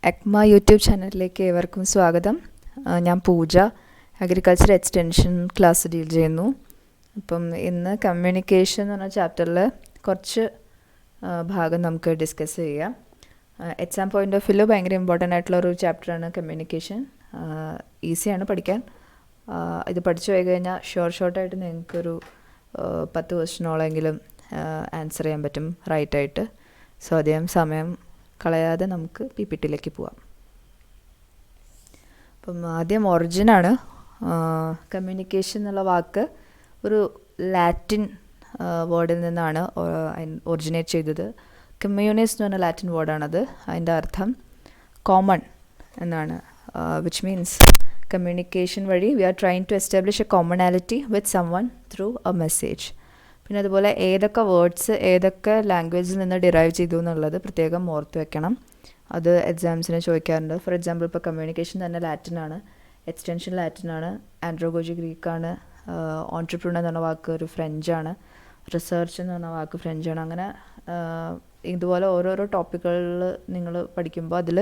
എക്മ YouTube ചാനലിലേക്ക് ഏവർക്കും സ്വാഗതം. ഞാൻ പൂജ, അഗ്രികൾച്ചർ എക്സ്റ്റൻഷൻ ക്ലാസ് ഡീൽ ചെയ്യുന്നു. അപ്പം ഇന്ന് കമ്മ്യൂണിക്കേഷൻ എന്ന് പറഞ്ഞ ചാപ്റ്ററിൽ കുറച്ച് ഭാഗം നമുക്ക് ഡിസ്കസ് ചെയ്യാം. എക്സാം പോയിൻ്റ് ഓഫ് വ്യൂവിൽ ഭയങ്കര ഇമ്പോർട്ടൻ്റ് ആയിട്ടുള്ളൊരു ചാപ്റ്ററാണ് കമ്മ്യൂണിക്കേഷൻ. ഈസിയാണ് പഠിക്കാൻ. ഇത് പഠിച്ചു പോയി കഴിഞ്ഞാൽ ഷോർട്ടായിട്ട് നിങ്ങൾക്കൊരു 10 ക്വസ്റ്റ്യനോളെങ്കിലും ആൻസർ ചെയ്യാൻ പറ്റും റൈറ്റായിട്ട്. സോ അധികം സമയം കളയാതെ നമുക്ക് പി പി ടിയിലേക്ക് പോവാം. അപ്പം ആദ്യം ഒറിജിനാണ്. കമ്മ്യൂണിക്കേഷൻ എന്നുള്ള വാക്ക് ഒരു ലാറ്റിൻ വേർഡിൽ നിന്നാണ് ഒറിജിനേറ്റ് ചെയ്തത്. കമ്മ്യൂണിസ് എന്ന് പറഞ്ഞ ലാറ്റിൻ വേർഡാണത്. അതിൻ്റെ അർത്ഥം കോമൺ എന്നാണ്. വിച്ച് മീൻസ് കമ്മ്യൂണിക്കേഷൻ വഴി we are trying to establish a commonality with someone through a message. പിന്നെ അതുപോലെ ഏതൊക്കെ വേർഡ്സ് ഏതൊക്കെ ലാംഗ്വേജിൽ നിന്ന് ഡിറൈവ് ചെയ്തു എന്നുള്ളത് പ്രത്യേകം ഓർത്ത് വെക്കണം. അത് എക്സാംസിന് ചോദിക്കാറുണ്ട്. ഫോർ എക്സാമ്പിൾ ഇപ്പോൾ കമ്മ്യൂണിക്കേഷൻ തന്നെ ലാറ്റിനാണ്, എക്സ്റ്റൻഷൻ ലാറ്റിനാണ്, ആൻഡ്രോഗോജി ഗ്രീക്കാണ്, ഓൺട്രപ്രണർ എന്ന് പറഞ്ഞ വാക്ക് ഒരു ഫ്രഞ്ചാണ്, റിസർച്ച് എന്ന് പറഞ്ഞ വാക്ക് ഫ്രഞ്ചാണ്. അങ്ങനെ ഇതുപോലെ ഓരോരോ ടോപ്പിക്കുകളിൽ നിങ്ങൾ പഠിക്കുമ്പോൾ അതിൽ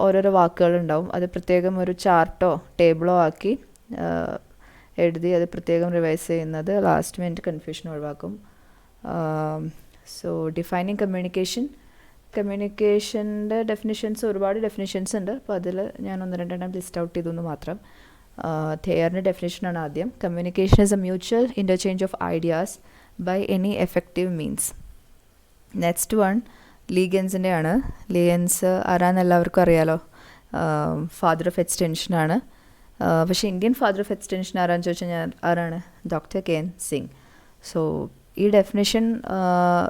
ഓരോരോ വാക്കുകളുണ്ടാവും. അത് പ്രത്യേകം ഒരു ചാർട്ടോ ടേബിളോ ആക്കി എഴുതി അത് പ്രത്യേകം റിവൈസ് ചെയ്യുന്നത് ലാസ്റ്റ് മിനിറ്റ് കൺഫ്യൂഷൻ ഒഴിവാക്കും. സോ ഡിഫൈനിങ് കമ്മ്യൂണിക്കേഷൻ്റെ ഡെഫിനിഷൻസ് ഒരുപാട് ഡെഫിനിഷൻസ് ഉണ്ട്. അപ്പോൾ അതിൽ ഞാൻ 1-2 ലിസ്റ്റ് ഔട്ട് ചെയ്തു എന്ന് മാത്രം. തെയറിൻ്റെ ഡെഫിനിഷനാണ് ആദ്യം. Communication is a mutual interchange of ideas by any effective means. Next one ലീഗൻസിൻ്റെ ആണ്. ലീഗൻസ് ആരാന്ന് എല്ലാവർക്കും അറിയാലോ. ഫാദർ ഓഫ് എക്സ്റ്റൻഷനാണ്. പക്ഷേ ഇന്ത്യൻ ഫാദർ ഓഫ് എക്സ്റ്റൻഷൻ ആരാന്ന് ചോദിച്ചാൽ ഞാൻ ആരാണ്? Doctor Ken Singh. സോ ഈ ഡെഫിനിഷൻ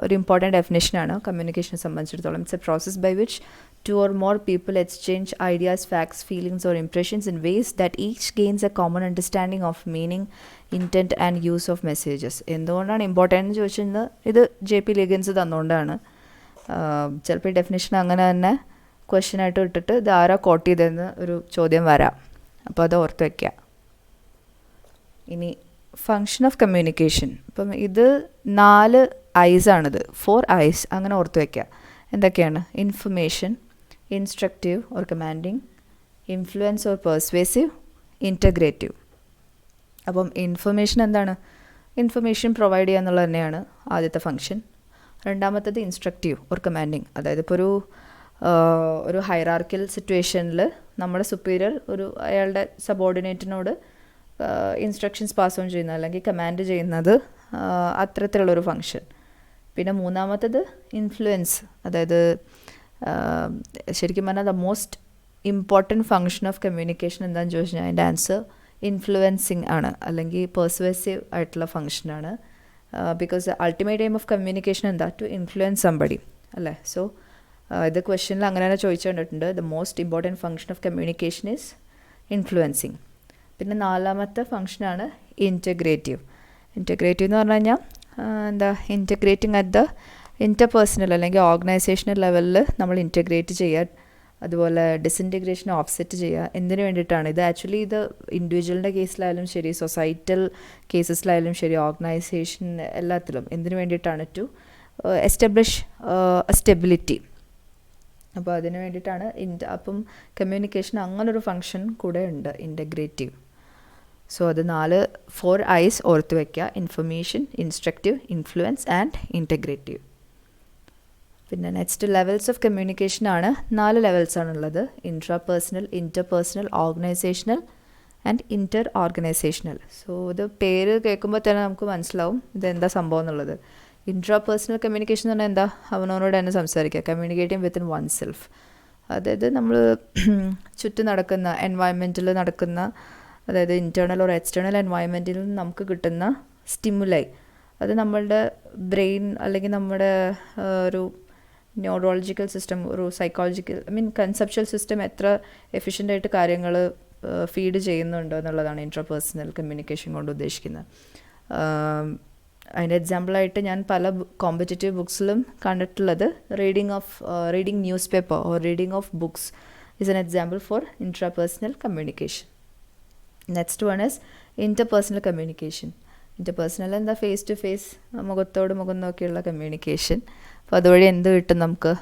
ഒരു ഇമ്പോർട്ടൻറ്റ് ഡെഫിനിഷനാണ് കമ്മ്യൂണിക്കേഷനെ സംബന്ധിച്ചിടത്തോളം. It's a process by which 2 or more people exchange ideas, facts, feelings or impressions in ways that each gains a common understanding of meaning, intent and use of messages. എന്തുകൊണ്ടാണ് important എന്ന് ചോദിച്ചാൽ ഇത് JP ലീഗൻസ് തന്നുകൊണ്ടാണ്. ചിലപ്പോൾ ഈ definition അങ്ങനെ തന്നെ ക്വസ്റ്റ്യനായിട്ട് ഇട്ടിട്ട് ഇത് ആരാ കോട്ട് ചെയ്തതെന്ന് ഒരു ചോദ്യം വരാം. അപ്പോൾ അത് ഓർത്ത് വയ്ക്കുക. ഇനി ഫങ്ഷൻ ഓഫ് കമ്മ്യൂണിക്കേഷൻ. ഇപ്പം ഇത് 4 ഐസ് ആണിത്, 4 ഐസ് അങ്ങനെ ഓർത്ത് വയ്ക്കുക. എന്തൊക്കെയാണ്? Information, instructive or commanding, influence or persuasive, integrative. അപ്പം ഇൻഫർമേഷൻ എന്താണ്? ഇൻഫർമേഷൻ പ്രൊവൈഡ് ചെയ്യുക എന്നുള്ളത് തന്നെയാണ് ആദ്യത്തെ ഫങ്ഷൻ. രണ്ടാമത്തേത് ഇൻസ്ട്രക്റ്റീവ് ഓർ കമാൻഡിങ്. അതായത് ഇപ്പോൾ ഒരു ഹൈറാർക്കിയൽ സിറ്റുവേഷനിൽ നമ്മുടെ സുപ്പീരിയർ അയാളുടെ സബോർഡിനേറ്റിനോട് ഇൻസ്ട്രക്ഷൻസ് പാസ് ഓൺ ചെയ്യുന്നത് അല്ലെങ്കിൽ കമാൻഡ് ചെയ്യുന്നത്, അത്തരത്തിലുള്ളൊരു ഫങ്ഷൻ. പിന്നെ മൂന്നാമത്തേത് ഇൻഫ്ലുവൻസ്. അതായത് ശരിക്കും പറഞ്ഞാൽ the most important function of communication എന്താണെന്ന് ചോദിച്ചു കഴിഞ്ഞാൽ അതിൻ്റെ ആൻസർ ഇൻഫ്ലുവൻസിങ് ആണ്, അല്ലെങ്കിൽ പെർസ്വേസീവ് ആയിട്ടുള്ള ഫങ്ഷനാണ്. Because ultimate aim of communication എന്താ? ടു ഇൻഫ്ലുവൻസ് സംബഡി അല്ലേ. സോ ഇത് ക്വസ്റ്റ്യനിൽ അങ്ങനെ തന്നെ ചോദിച്ചു കണ്ടിട്ടുണ്ട്. The most important function of communication is influencing. പിന്നെ 4ാമത്തെ ഫങ്ഷനാണ് ഇൻറ്റഗ്രേറ്റീവ്. ഇൻറ്റഗ്രേറ്റീവ് എന്ന് പറഞ്ഞു കഴിഞ്ഞാൽ ഇൻറ്റഗ്രേറ്റിംഗ് അറ്റ് ദ ഇൻ്റർപേഴ്സണൽ അല്ലെങ്കിൽ ഓർഗനൈസേഷണൽ ലെവലിൽ നമ്മൾ ഇൻറ്റഗ്രേറ്റ് ചെയ്യുക, അതുപോലെ ഡിസിൻറ്റഗ്രേഷൻ ഓഫ്സെറ്റ് ചെയ്യുക. എന്തിനു വേണ്ടിയിട്ടാണ് ഇത്? ആക്ച്വലി ഇത് ഇൻഡിവിജ്വലിൻ്റെ കേസിലായാലും ശരി, സൊസൈറ്റൽ കേസസിലായാലും ശരി, ഓർഗനൈസേഷൻ എല്ലാത്തിലും എന്തിനു വേണ്ടിയിട്ടാണ്? To establish stability. അപ്പോൾ അതിന് വേണ്ടിയിട്ടാണ് അപ്പം കമ്മ്യൂണിക്കേഷൻ അങ്ങനൊരു ഫങ്ഷൻ കൂടെ ഉണ്ട്, ഇൻറ്റഗ്രേറ്റീവ്. സോ അത് 4 ഐസ് ഓർത്ത് വയ്ക്കുക: information, instructive, influence and integrative. പിന്നെ നെക്സ്റ്റ് ലെവൽസ് ഓഫ് കമ്മ്യൂണിക്കേഷൻ ആണ്. 4 ലെവൽസാണുള്ളത്: intrapersonal, interpersonal, organisational and inter organisational. So ഇത് പേര് കേൾക്കുമ്പോൾ തന്നെ നമുക്ക് മനസ്സിലാവും ഇതെന്താ സംഭവം എന്നുള്ളത്. ഇൻട്രാപേഴ്സണൽ കമ്മ്യൂണിക്കേഷൻ എന്ന് പറഞ്ഞാൽ എന്താ? അവനവനോട് തന്നെ സംസാരിക്കുക, കമ്മ്യൂണിക്കേറ്റിംഗ് വിത്തിൻ വൺ സെൽഫ്. അതായത് നമ്മൾ ചുറ്റും നടക്കുന്ന എൻവയൺമെൻറ്റിൽ നടക്കുന്ന, അതായത് ഇൻറ്റേർണൽ ഓർ എക്സ്റ്റേണൽ എൻവയൺമെൻറ്റിൽ നമുക്ക് കിട്ടുന്ന സ്റ്റിമുലൈ, അത് നമ്മളുടെ ബ്രെയിൻ അല്ലെങ്കിൽ നമ്മുടെ ഒരു ന്യൂറോളജിക്കൽ സിസ്റ്റം, ഒരു സൈക്കോളജിക്കൽ കൺസെപ്ച്വൽ സിസ്റ്റം എത്ര എഫിഷ്യൻ്റായിട്ട് കാര്യങ്ങൾ ഫീഡ് ചെയ്യുന്നുണ്ടോ എന്നുള്ളതാണ് ഇൻട്രാപേഴ്സണൽ കമ്മ്യൂണിക്കേഷൻ കൊണ്ട് ഉദ്ദേശിക്കുന്നത്. അതിൻ്റെ എക്സാമ്പിളായിട്ട് ഞാൻ പല കോമ്പറ്റേറ്റീവ് ബുക്സിലും കണ്ടിട്ടുള്ളത് reading news paper or reading of books is an example for intrapersonal communication. Next one is interpersonal communication. Interpersonal എന്താ? ഫേസ് ടു ഫേസ്, മുഖത്തോട് മുഖം നോക്കിയുള്ള കമ്മ്യൂണിക്കേഷൻ. അപ്പോൾ അതുവഴി എന്ത് കിട്ടും നമുക്ക്?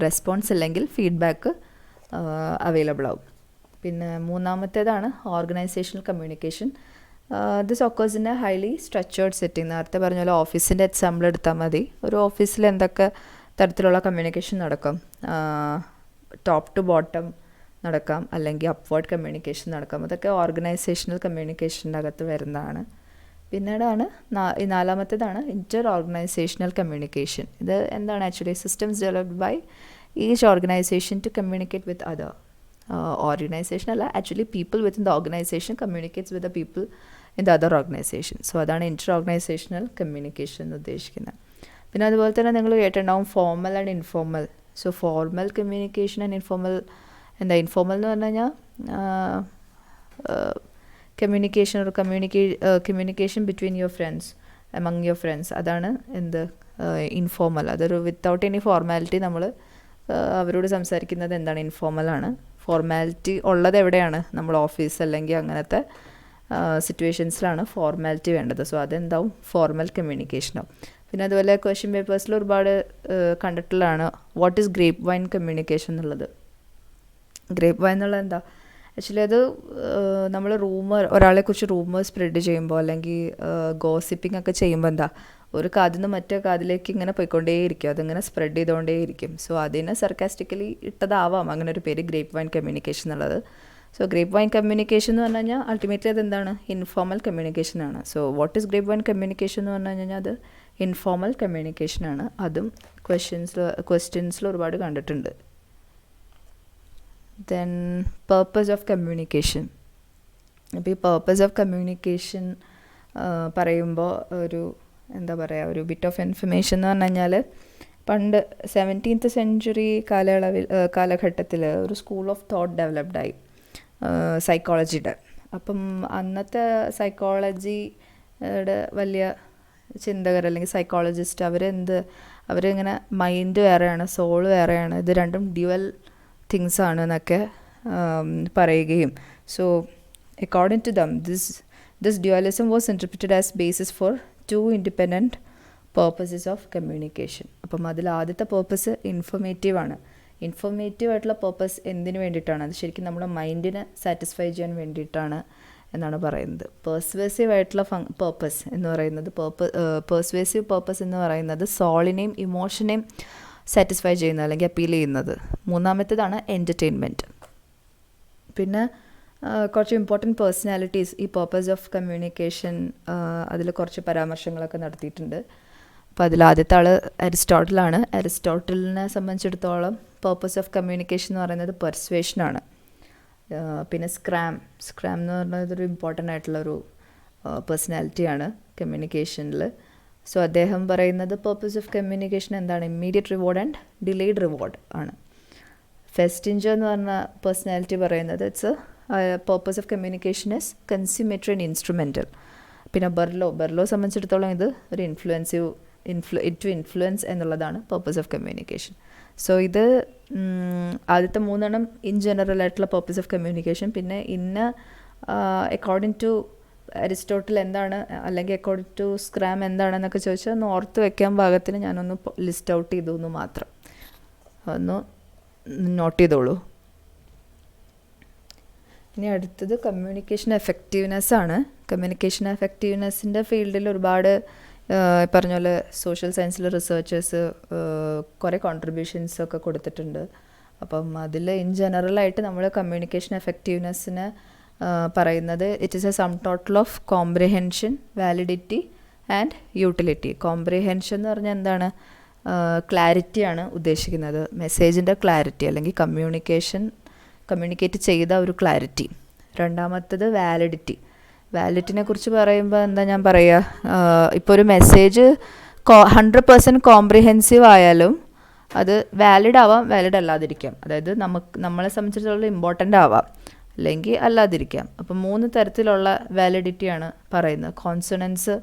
റെസ്പോൺസ് അല്ലെങ്കിൽ ഫീഡ്ബാക്ക് അവൈലബിൾ ആവും. പിന്നെ മൂന്നാമത്തേതാണ് organisational communication. This occurs in a highly structured setting. നേരത്തെ പറഞ്ഞ പോലെ ഓഫീസിൻ്റെ എക്സാമ്പിൾ എടുത്താൽ മതി. ഒരു ഓഫീസിൽ എന്തൊക്കെ തരത്തിലുള്ള കമ്മ്യൂണിക്കേഷൻ നടക്കും? ടോപ്പ് ടു ബോട്ടം നടക്കാം, അല്ലെങ്കിൽ അപ്വേർഡ് കമ്മ്യൂണിക്കേഷൻ നടക്കാം. അതൊക്കെ ഓർഗനൈസേഷണൽ കമ്മ്യൂണിക്കേഷൻ്റെ അകത്ത് വരുന്നതാണ്. പിന്നീടാണ് ഈ നാലാമത്തേതാണ് ഇൻ്റർ ഓർഗനൈസേഷണൽ കമ്മ്യൂണിക്കേഷൻ. ഇത് എന്താണ്? Actually systems developed by each organisation to communicate with other. Organisation അല്ല, actually people within the organisation communicates with the people in the other organisation. So അതാണ് ഇൻ്റർ ഓർഗനൈസേഷണൽ കമ്മ്യൂണിക്കേഷൻ എന്ന് ഉദ്ദേശിക്കുന്നത്. പിന്നെ അതുപോലെ തന്നെ നിങ്ങൾ കേട്ടിട്ടുണ്ടാവും formal and informal. So formal communication and informal എന്താ? ഇൻഫോർമൽ എന്ന് പറഞ്ഞു കഴിഞ്ഞാൽ കമ്മ്യൂണിക്കേഷൻ ഒരു communication between your friends, among your friends. അതാണ് എന്ത്? ഇൻഫോർമൽ. അതൊരു വിത്തൗട്ട് എനി ഫോർമാലിറ്റി നമ്മൾ അവരോട് സംസാരിക്കുന്നത് എന്താണ്? ഇൻഫോർമലാണ്. ഫോർമാലിറ്റി ഉള്ളത് എവിടെയാണ്? നമ്മൾ ഓഫീസ് അല്ലെങ്കിൽ അങ്ങനത്തെ സിറ്റുവേഷൻസിലാണ് ഫോർമാലിറ്റി വേണ്ടത്. സോ അതെന്താവും? ഫോർമൽ കമ്മ്യൂണിക്കേഷനാവും. പിന്നെ അതുപോലെ ക്വസ്റ്റ്യൻ പേപ്പേഴ്സിൽ ഒരുപാട് കണ്ടിട്ടുള്ളതാണ് what is grapevine communication എന്നുള്ളത്. ഗ്രേപ്പ് വൈൻ എന്നുള്ളത് എന്താ? ആക്ച്വലി അത് നമ്മൾ ഒരാളെക്കുറിച്ച് റൂമർ സ്പ്രെഡ് ചെയ്യുമ്പോൾ അല്ലെങ്കിൽ ഗോസിപ്പിംഗ് ഒക്കെ ചെയ്യുമ്പോൾ എന്താ, ഒരു കാതിൽ നിന്ന് മറ്റേ കാതിലേക്ക് ഇങ്ങനെ പോയിക്കൊണ്ടേയിരിക്കും, അതിങ്ങനെ സ്പ്രെഡ് ചെയ്തുകൊണ്ടേയിരിക്കും. സോ അതിനെ സർക്കാസ്റ്റിക്കലി ഇട്ടതാവാം അങ്ങനെ ഒരു പേര് ഗ്രേപ്പ് വൈൻ കമ്മ്യൂണിക്കേഷൻ എന്നുള്ളത്. സോ ഗ്രേപ്പ് വൈൻ കമ്മ്യൂണിക്കേഷൻ എന്ന് പറഞ്ഞു കഴിഞ്ഞാൽ അൾട്ടിമേറ്റ്ലി അത് എന്താണ്? ഇൻഫോർമൽ കമ്മ്യൂണിക്കേഷനാണ്. So what is grapevine communication എന്ന് പറഞ്ഞു കഴിഞ്ഞാൽ അത് ഇൻഫോർമൽ കമ്മ്യൂണിക്കേഷനാണ്. അതും ക്വസ്റ്റ്യൻസിൽ ഒരുപാട് കണ്ടിട്ടുണ്ട്. Then purpose of communication. അപ്പോൾ ഈ പേർപ്പസ് ഓഫ് കമ്മ്യൂണിക്കേഷൻ പറയുമ്പോൾ എന്താ പറയുക, ഒരു ബിറ്റ് ഓഫ് ഇൻഫർമേഷൻ എന്ന് പറഞ്ഞു കഴിഞ്ഞാൽ പണ്ട് 17th സെഞ്ച്വറി കാലഘട്ടത്തിൽ ഒരു സ്കൂൾ ഓഫ് തോട്ട് ഡെവലപ്ഡായി സൈക്കോളജിയുടെ. അപ്പം അന്നത്തെ സൈക്കോളജിയുടെ വലിയ ചിന്തകർ അല്ലെങ്കിൽ സൈക്കോളജിസ്റ്റ് അവരിങ്ങനെ മൈൻഡ് വേറെയാണ്, സോൾ വേറെയാണ്, ഇത് രണ്ടും ഡ്യുവൽ തിങ്സ് ആണ് എന്നൊക്കെ പറയുകയും. So according to them this dualism was interpreted as basis for 2 independent purposes of communication. അപ്പം അതിൽ ആദ്യത്തെ പേർപ്പസ് ഇൻഫോർമേറ്റീവ് ആണ്. ഇൻഫോർമേറ്റീവ് ആയിട്ടുള്ള പേർപ്പസ് എന്തിനു വേണ്ടിയിട്ടാണ്? അത് ശരിക്കും നമ്മുടെ മൈൻഡിനെ സാറ്റിസ്ഫൈ ചെയ്യാൻ വേണ്ടിയിട്ടാണ് എന്നാണ് പറയുന്നത്. പെർസ്വേസീവ് ആയിട്ടുള്ള പേർപ്പസ് എന്ന് പറയുന്നത് സോളിനെയും ഇമോഷനെയും സാറ്റിസ്ഫൈ ചെയ്യുന്നത് അല്ലെങ്കിൽ അപ്പീൽ ചെയ്യുന്നത്. മൂന്നാമത്തേതാണ് എൻ്റർടൈൻമെൻറ്റ്. പിന്നെ കുറച്ച് ഇമ്പോർട്ടൻറ്റ് പേഴ്സണാലിറ്റീസ് ഈ പേർപ്പസ് ഓഫ് കമ്മ്യൂണിക്കേഷൻ അതിൽ കുറച്ച് പരാമർശങ്ങളൊക്കെ നടത്തിയിട്ടുണ്ട്. അപ്പോൾ അതിൽ ആദ്യത്തെ ആൾ അരിസ്റ്റോട്ടിലാണ്. അരിസ്റ്റോട്ടിലിനെ സംബന്ധിച്ചിടത്തോളം പേർപ്പസ് ഓഫ് കമ്മ്യൂണിക്കേഷൻ എന്ന് പറയുന്നത് പെർസ്വേഷനാണ്. പിന്നെ സ്ക്രാം എന്ന് പറയുന്നത് ഒരു ഇമ്പോർട്ടൻ്റ് ആയിട്ടുള്ളൊരു പേഴ്സണാലിറ്റിയാണ് കമ്മ്യൂണിക്കേഷനിൽ. സോ അദ്ദേഹം പറയുന്നത് പേർപ്പസ് ഓഫ് കമ്മ്യൂണിക്കേഷൻ എന്താണ്? Immediate reward and delayed reward ആണ്. ഫെസ്റ്റിഞ്ചർ എന്ന് പറഞ്ഞ പേഴ്സണാലിറ്റി പറയുന്നത് purpose of communication is consummatory and instrumental. പിന്നെ ബെർലോ സംബന്ധിച്ചിടത്തോളം ഇത് ഒരു ഇൻഫ്ലുവൻസ് എന്നുള്ളതാണ് പേർപ്പസ് ഓഫ് കമ്മ്യൂണിക്കേഷൻ. സോ ഇത് ആദ്യത്തെ 3 ഇൻ ജനറൽ ആയിട്ടുള്ള പേർപ്പസ് ഓഫ് കമ്മ്യൂണിക്കേഷൻ. പിന്നെ അക്കോർഡിംഗ് ടു അരിസ്റ്റോട്ടിൽ എന്താണ് അല്ലെങ്കിൽ അക്കോർഡിംഗ് ടു സ്ക്രാം എന്താണെന്നൊക്കെ ചോദിച്ചാൽ ഒന്ന് ഓർത്ത് വെക്കാൻ പാകത്തിന് ഞാനൊന്ന് ലിസ്റ്റ് ഔട്ട് ചെയ്തു എന്ന് മാത്രം, ഒന്ന് നോട്ട് ചെയ്തോളൂ. ഇനി അടുത്തത് കമ്മ്യൂണിക്കേഷൻ എഫക്റ്റീവ്നെസ് ആണ്. കമ്മ്യൂണിക്കേഷൻ എഫക്റ്റീവ്നെസ്സിൻ്റെ ഫീൽഡിൽ ഒരുപാട് പറഞ്ഞ പോലെ സോഷ്യൽ സയൻസിലെ റിസർച്ചേഴ്സ് കുറേ കോൺട്രിബ്യൂഷൻസ് ഒക്കെ കൊടുത്തിട്ടുണ്ട്. അപ്പം അതിൽ ഇൻ ജനറലായിട്ട് നമ്മൾ കമ്മ്യൂണിക്കേഷൻ എഫക്റ്റീവ്നെസ്സിന് പറയുന്നത് it is A sum total of comprehension, validity and utility. Comprehension എന്ന് പറഞ്ഞാൽ എന്താണ്? ക്ലാരിറ്റിയാണ് ഉദ്ദേശിക്കുന്നത്, മെസ്സേജിൻ്റെ ക്ലാരിറ്റി അല്ലെങ്കിൽ കമ്മ്യൂണിക്കേറ്റ് ചെയ്ത ഒരു ക്ലാരിറ്റി. രണ്ടാമത്തത് വാലിഡിറ്റിനെ കുറിച്ച് പറയുമ്പോൾ എന്താ ഞാൻ പറയുക, ഇപ്പോൾ ഒരു മെസ്സേജ് 100% കോംപ്രിഹെൻസീവ് ആയാലും അത് വാലിഡ് ആവാം, വാലിഡ് അല്ലാതിരിക്കാം. അതായത് നമ്മളെ സംബന്ധിച്ചിടത്തോളം ഇമ്പോർട്ടൻ്റ് ആവാം, അല്ലെങ്കിൽ അല്ലാതിരിക്കാം. അപ്പം 3 തരത്തിലുള്ള വാലിഡിറ്റിയാണ് പറയുന്നത്: consonance,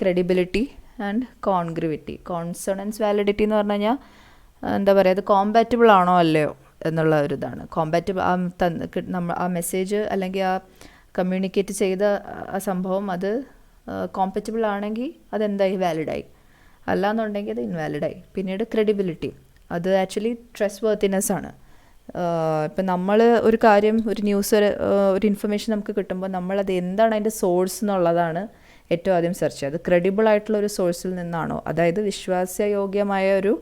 credibility and congruity. Consonance validity എന്ന് പറഞ്ഞു കഴിഞ്ഞാൽ എന്താ പറയുക, അത് കോമ്പാറ്റബിൾ ആണോ അല്ലയോ എന്നുള്ള ഒരു ഇതാണ്. കോമ്പാറ്റബിൾ ആ മെസ്സേജ് അല്ലെങ്കിൽ ആ കമ്മ്യൂണിക്കേറ്റ് ചെയ്ത ആ സംഭവം അത് കോമ്പറ്റബിൾ ആണെങ്കിൽ അതെന്തായി? വാലിഡായി. അല്ലാന്നുണ്ടെങ്കിൽ അത് ഇൻവാലിഡായി. പിന്നീട് ക്രെഡിബിലിറ്റി, അത് ആക്ച്വലി ട്രസ്റ്റ് വർത്തിനെസ് ആണ്. ഇപ്പം നമ്മൾ ഒരു കാര്യം, ഒരു ന്യൂസ്, ഒരു ഇൻഫർമേഷൻ നമുക്ക് കിട്ടുമ്പോൾ നമ്മളത് എന്താണ് അതിൻ്റെ സോഴ്സ് എന്നുള്ളതാണ് ഏറ്റവും ആദ്യം സെർച്ച് ചെയ്യുക. അത് ക്രെഡിബിൾ ആയിട്ടുള്ള ഒരു സോഴ്സിൽ നിന്നാണോ, അതായത് വിശ്വാസയോഗ്യമായ ഒരു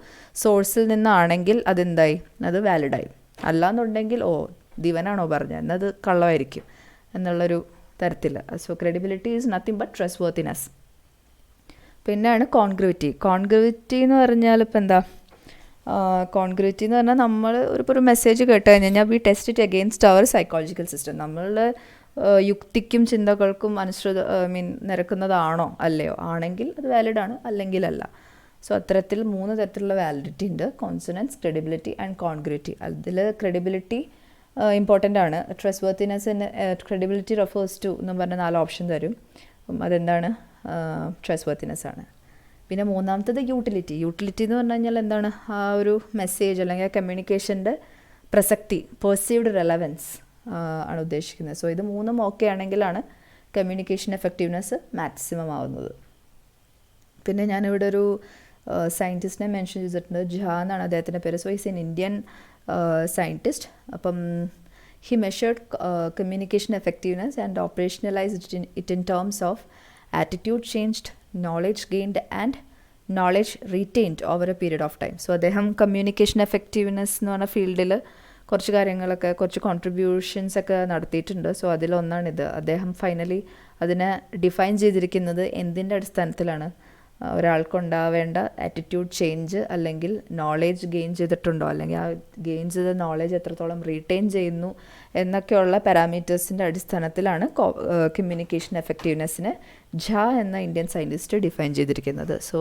സോഴ്സിൽ നിന്നാണെങ്കിൽ അതെന്തായി, അത് വാലിഡായി. അല്ലാന്നുണ്ടെങ്കിൽ ദിവനാണോ പറഞ്ഞത് എന്നത് കള്ളമായിരിക്കും എന്നുള്ളൊരു തരത്തിൽ. So credibility is nothing but trust worthiness. പിന്നെയാണ് കോൺഗ്രുവിറ്റി. കോൺഗ്രുവിറ്റി എന്ന് പറഞ്ഞാൽ ഇപ്പം എന്താ, കോൺഗ്രുവിറ്റി എന്ന് പറഞ്ഞാൽ നമ്മൾ ഒരു മെസ്സേജ് കേട്ട് കഴിഞ്ഞാൽ we test it against our psychological system. നമ്മളുടെ യുക്തിക്കും ചിന്തകൾക്കും നിരക്കുന്നതാണോ അല്ലയോ, ആണെങ്കിൽ അത് വാലിഡാണ്, അല്ലെങ്കിൽ അല്ല. സോ അത്തരത്തിൽ 3 തരത്തിലുള്ള വാലിഡിറ്റി ഉണ്ട്: കോൺസണൻസ്, ക്രെഡിബിലിറ്റി ആൻഡ് കോൺഗ്രുവിറ്റി. അതിൽ ക്രെഡിബിലിറ്റി ഇമ്പോർട്ടൻ്റ് ആണ്. ട്രസ്റ്റ് വർത്തിനെസ്സിന് ക്രെഡിബിലിറ്റി റെഫേഴ്സ് ടു എന്ന് പറഞ്ഞ 4 ഓപ്ഷൻ തരും. അതെന്താണ്, ട്രസ്റ്റ് വർത്തിനെസ് ആണ്. പിന്നെ മൂന്നാമത്തത് യൂട്ടിലിറ്റി. യൂട്ടിലിറ്റി എന്ന് പറഞ്ഞു കഴിഞ്ഞാൽ എന്താണ്, ആ ഒരു മെസ്സേജ് അല്ലെങ്കിൽ ആ കമ്മ്യൂണിക്കേഷൻ്റെ പ്രസക്തി, പെർസീവ്ഡ് റെലവൻസ് ആണ് ഉദ്ദേശിക്കുന്നത്. സോ ഇത് 3 ഓക്കെ ആണെങ്കിലാണ് കമ്മ്യൂണിക്കേഷൻ എഫക്റ്റീവ്നെസ് മാക്സിമം ആവുന്നത്. പിന്നെ ഞാനിവിടെ ഒരു സയൻറ്റിസ്റ്റിനെ മെൻഷൻ ചെയ്തിട്ടുണ്ട്. ഝാ എന്നാണ് അദ്ദേഹത്തിൻ്റെ പേര്. So is an Indian scientist. അപ്പം he measured communication effectiveness and operationalised it in terms of attitude changed, knowledge gained and knowledge retained over a period of time. So അദ്ദേഹം കമ്മ്യൂണിക്കേഷൻ എഫക്റ്റീവ്നെസ് എന്ന് പറഞ്ഞ ഫീൽഡിൽ കുറച്ച് കാര്യങ്ങളൊക്കെ, കുറച്ച് കോൺട്രിബ്യൂഷൻസ് ഒക്കെ നടത്തിയിട്ടുണ്ട്. സോ അതിലൊന്നാണിത്. അദ്ദേഹം ഫൈനലി അതിനെ ഡിഫൈൻ ചെയ്തിരിക്കുന്നത് എന്തിൻ്റെ അടിസ്ഥാനത്തിലാണ്, ഒരാൾക്കുണ്ടാവേണ്ട ആറ്റിറ്റ്യൂഡ് ചേഞ്ച് അല്ലെങ്കിൽ നോളേജ് ഗെയിൻ ചെയ്തിട്ടുണ്ടോ, അല്ലെങ്കിൽ ആ ഗെയിൻ ചെയ്ത നോളേജ് എത്രത്തോളം റീറ്റെയിൻ ചെയ്യുന്നു എന്നൊക്കെയുള്ള പാരാമീറ്റേഴ്സിൻ്റെ അടിസ്ഥാനത്തിലാണ് കമ്മ്യൂണിക്കേഷൻ എഫക്റ്റീവ്നെസ്സിനെ ഝാ എന്ന ഇന്ത്യൻ സയൻറ്റിസ്റ്റ് ഡിഫൈൻ ചെയ്തിരിക്കുന്നത്. സോ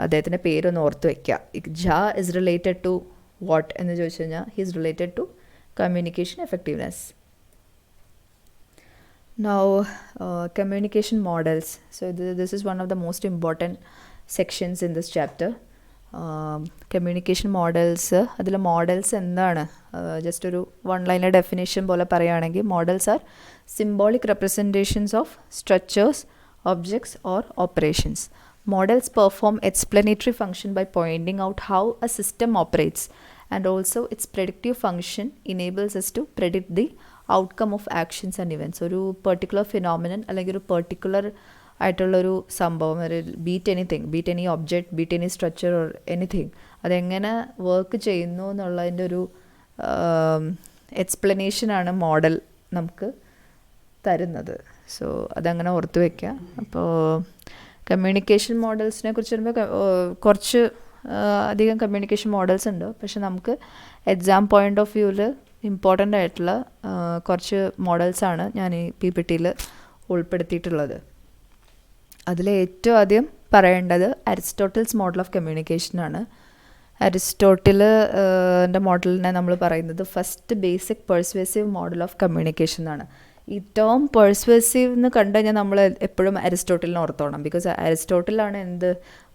അദ്ദേഹത്തിൻ്റെ പേരൊന്ന് ഓർത്ത് വയ്ക്കുക. Jha is related to what എന്ന് ചോദിച്ചു കഴിഞ്ഞാൽ he is related to communication effectiveness. Now communication models. So this is one of the most important sections in this chapter. Communication models. അതിൽ models എന്താണ്, ജസ്റ്റ് ഒരു 1-liner ഡെഫിനേഷൻ പോലെ പറയുകയാണെങ്കിൽ models R symbolic representations of structures, objects or operations. Models perform explanatory function by pointing out how a system operates, and also its predictive function enables us to predict the outcome of actions and events. ഒരു particular phenomenon അല്ലെങ്കിൽ ഒരു particular ആയിട്ടുള്ളൊരു സംഭവം, ഒരു beat any object, beat any structure or anything, അതെങ്ങനെ work ചെയ്യുന്നു എന്നുള്ളതിൻ്റെ ഒരു എക്സ്പ്ലനേഷനാണ് മോഡൽ നമുക്ക് തരുന്നത്. സോ അതങ്ങനെ ഓർത്ത് വയ്ക്കുക. അപ്പോൾ കമ്മ്യൂണിക്കേഷൻ മോഡൽസിനെ കുറിച്ച് വരുമ്പോൾ കുറച്ച് അധികം കമ്മ്യൂണിക്കേഷൻ മോഡൽസ് ഉണ്ട്. പക്ഷെ നമുക്ക് എക്സാം പോയിൻ്റ് ഓഫ് വ്യൂവിൽ ഇമ്പോർട്ടൻ്റ് ആയിട്ടുള്ള കുറച്ച് മോഡൽസാണ് ഞാൻ ഈ PPT-യിൽ ഉൾപ്പെടുത്തിയിട്ടുള്ളത്. അതിൽ ഏറ്റവും ആദ്യം പറയേണ്ടത് അരിസ്റ്റോട്ടിൽസ് മോഡൽ ഓഫ് കമ്മ്യൂണിക്കേഷനാണ്. അരിസ്റ്റോട്ടിലിൻ്റെ മോഡലിനെ നമ്മൾ പറയുന്നത് first basic persuasive model of communication എന്നാണ്. ഈ ടേം പെർസ്വേസീവ് എന്ന് കണ്ടു കഴിഞ്ഞാൽ നമ്മൾ എപ്പോഴും അരിസ്റ്റോട്ടിലിനെ ഓർത്തോണം. ബിക്കോസ് അരിസ്റ്റോട്ടിലാണ് എന്ത്